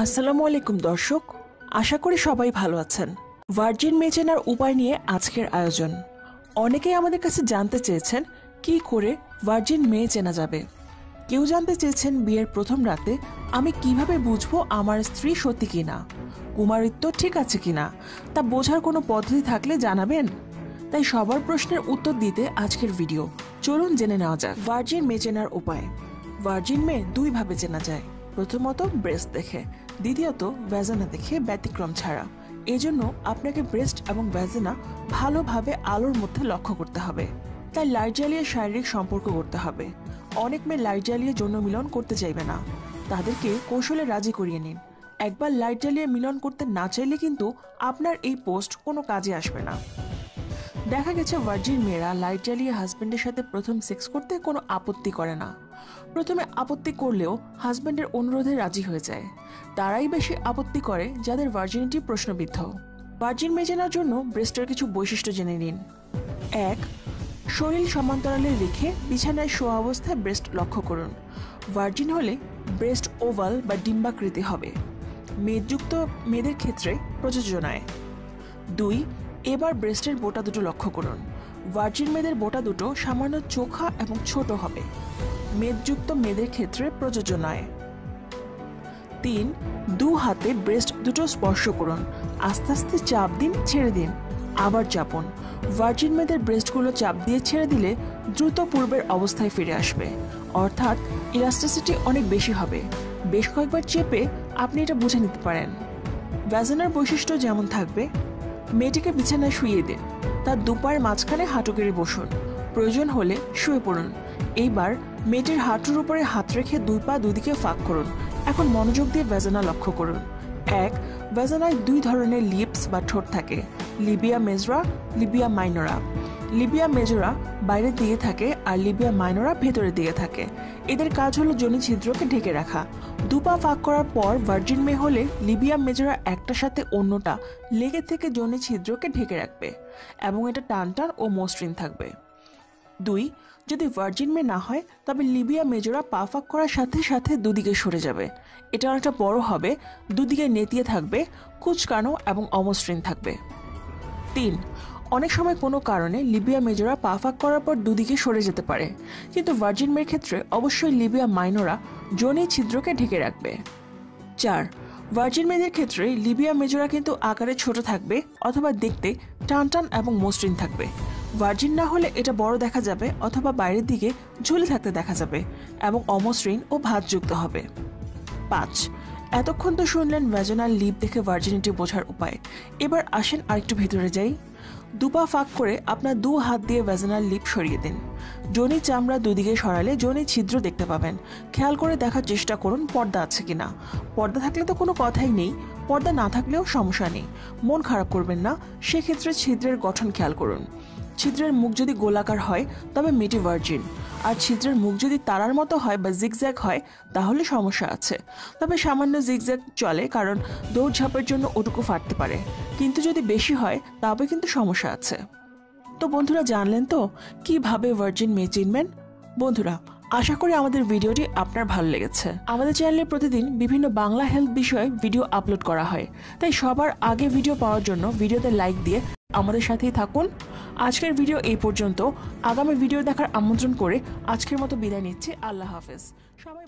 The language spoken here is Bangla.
আসসালামু আলাইকুম দর্শক, আশা করি সবাই ভালো আছেন। ভার্জিন মেয়ে চেনার উপায় নিয়ে আজকের আয়োজন। অনেকেই আমাদের কাছে জানতে চেয়েছেন কি করে ভার্জিন মেয়ে চেনা যাবে। কেউ জানতে চেয়েছেন বিয়ের প্রথম রাতে আমি কিভাবে বুঝবো আমার স্ত্রী সত্যি কিনা, কুমারিত্ব ঠিক আছে কিনা, তা বোঝার কোনো পদ্ধতি থাকলে জানাবেন। তাই সবার প্রশ্নের উত্তর দিতে আজকের ভিডিও। চলুন জেনে নেওয়া যাক ভার্জিন মেয়ে চেনার উপায়। ভার্জিন মেয়ে দুইভাবে চেনা যায়। প্রথমত ব্রেস্ট দেখে, দ্বিতীয়ত ভ্যাজানা দেখে ব্যতিক্রম ছাড়া। এজন্য আপনাকে ব্রেস্ট এবং ভ্যাজানা ভালোভাবে আলোর মধ্যে লক্ষ্য করতে হবে। তাই লাইট জ্বালিয়ে শারীরিক সম্পর্ক করতে হবে। অনেক মেয়ে লাইট জ্বালিয়ে যৌন মিলন করতে চাইবে না, তাদেরকে কৌশলে রাজি করিয়ে নিন। একবার লাইট জ্বালিয়ে মিলন করতে না চাইলে কিন্তু আপনার এই পোস্ট কোনো কাজে আসবে না। দেখা গেছে ভার্জিন মেয়েরা লাইট জ্বালিয়ে হাজব্যান্ডের সাথে প্রথম সেক্স করতে কোনো আপত্তি করে না। প্রথমে আপত্তি করলেও হাজব্যান্ডের অনুরোধে রাজি হয়ে যায়। তারাই বেশি আপত্তি করে যাদের ভার্জিনিটি প্রশ্নবিদ্ধ। ভার্জিন মেয়ে চেনার জন্য ব্রেস্টের কিছু বৈশিষ্ট্য জেনে নিন। 1. শরীর সমান্তরালে রেখে বিছানায় শোয়া অবস্থায় ব্রেস্ট লক্ষ্য করুন। ভার্জিন হলে ব্রেস্ট ওভাল বা ডিম্বাকৃতি হবে। মেদযুক্ত মেয়েদের ক্ষেত্রে প্রযোজ্য নয়। 2. এবার ব্রেস্টের বোটা দুটো লক্ষ্য করুন। ভার্জিন মেয়েদের বোটা দুটো সামান্য চোখা এবং ছোট হবে। মেদযুক্ত মেয়েদের ক্ষেত্রে প্রযোজ্য নয়। 3. দু হাতে ব্রেস্ট দুটো স্পর্শ করুন। আস্তে আস্তে চাপ দিন, ছেড়ে দিন, আবার চাপুন। ভার্জিন মেয়েদের ব্রেস্টগুলো চাপ দিয়ে ছেড়ে দিলে দ্রুত পূর্বের অবস্থায় ফিরে আসবে, অর্থাৎ ইলাস্টিসিটি অনেক বেশি হবে। বেশ কয়েকবার চেপে আপনি এটা বুঝে নিতে পারেন। ভ্যাজানার বৈশিষ্ট্য যেমন থাকবে, মেয়েটিকে বিছানায় শুইয়ে দিন, তার দুপায়ের মাঝখানে হাঁটু গেড়ে বসুন, প্রয়োজন হলে শুয়ে পড়ুন। এইবার মেয়েটির হাঁটুর উপরে হাত রেখে দুই পা দুদিকে ফাঁক করুন। এখন মনোযোগ দিয়ে ভ্যাজানা লক্ষ্য করুন। 1. ভ্যাজানায় দুই ধরনের লিপস বা ঠোঁট থাকে, লিবিয়া মেজরা, লিবিয়া মাইনরা। লিবিয়া মেজরা বাইরের দিকে থাকে আর লিবিয়া মাইনরা ভেতরের দিকে থাকে। এদের কাজ হলো যোনি ছিদ্রকে ঢেকে রাখা। দুপা ফাঁক করার পর ভার্জিন মেয়ে হলে লিবিয়া মেজরা একটার সাথে অন্যটা লেগে থেকে যোনি ছিদ্রকে ঢেকে রাখবে এবং এটা টান টান ও মসৃণ থাকবে। 2. যদি ভার্জিন মেয়ে না হয় তবে লিবিয়া মেজরা পা ফাঁক করার সাথে সাথে দুদিকে সরে যাবে। এটা অনেকটা বড় হবে, দুদিকে নেতিয়ে থাকবে, কুচকানো এবং অমসৃণ থাকবে। 3. অনেক সময় কোনো কারণে লিবিয়া মেজরা পা ফাঁক করার পর দুদিকে সরে যেতে পারে, কিন্তু ভার্জিন মেয়ের ক্ষেত্রে অবশ্যই লিবিয়া মাইনরা যোনি ছিদ্রকে ঢেকে রাখবে। 4. ভার্জিন মেয়েদের ক্ষেত্রে লিবিয়া মেজরা কিন্তু আকারে ছোট থাকবে অথবা দেখতে টান টান এবং মসৃণ থাকবে। ভার্জিন না হলে এটা বড় দেখা যাবে অথবা বাইরের দিকে ঝুলে থাকতে দেখা যাবে এবং অমসৃণ ও ভাঁজযুক্ত হবে। 5. এতক্ষণ তো শুনলেন ভ্যাজানাল লিপ দেখে ভার্জিনিটি বোঝার উপায়। এবার আসেন আরেকটু ভেতরে যাই। দুপা ফাঁক করে আপনার দু হাত দিয়ে ভ্যাজানাল লিপ সরিয়ে দিন। যোনি চামড়া দুদিকে সরালে যোনি ছিদ্র দেখতে পাবেন। খেয়াল করে দেখার চেষ্টা করুন পর্দা আছে কিনা। পর্দা থাকলে তো কোনো কথাই নেই, পর্দা না থাকলেও সমস্যা নেই, মন খারাপ করবেন না। সেক্ষেত্রে ছিদ্রের গঠন খেয়াল করুন। ছিদ্রের মুখ যদি গোলাকার হয় তবে মেয়েটি ভার্জিন, আর ছিদ্রের মুখ যদি তারার মতো হয় বা জিগজ্যাগ হয় তাহলে সমস্যা আছে। তবে সামান্য জিগজ্যাগ চলে, কারণ দৌড়ঝাঁপের জন্য ওটুকু ফাটতে পারে, কিন্তু যদি বেশি হয় তবে কিন্তু সমস্যা আছে। তো বন্ধুরা, জানলেন তো কিভাবে ভার্জিন মেয়ে চিনবেন। বন্ধুরা, আশা করি আমাদের ভিডিওটি আপনার ভালো লেগেছে। আমাদের চ্যানেলে প্রতিদিন বিভিন্ন বাংলা হেলথ বিষয়ে ভিডিও আপলোড করা হয়, তাই সবার আগে ভিডিও পাওয়ার জন্য ভিডিওতে লাইক দিয়ে আমাদের সাথেই থাকুন। আজকের ভিডিও এই পর্যন্ত। আগামী ভিডিও দেখার আমন্ত্রণ করে আজকের মতো বিদায় নিচ্ছি। আল্লাহ হাফেজ। সবাই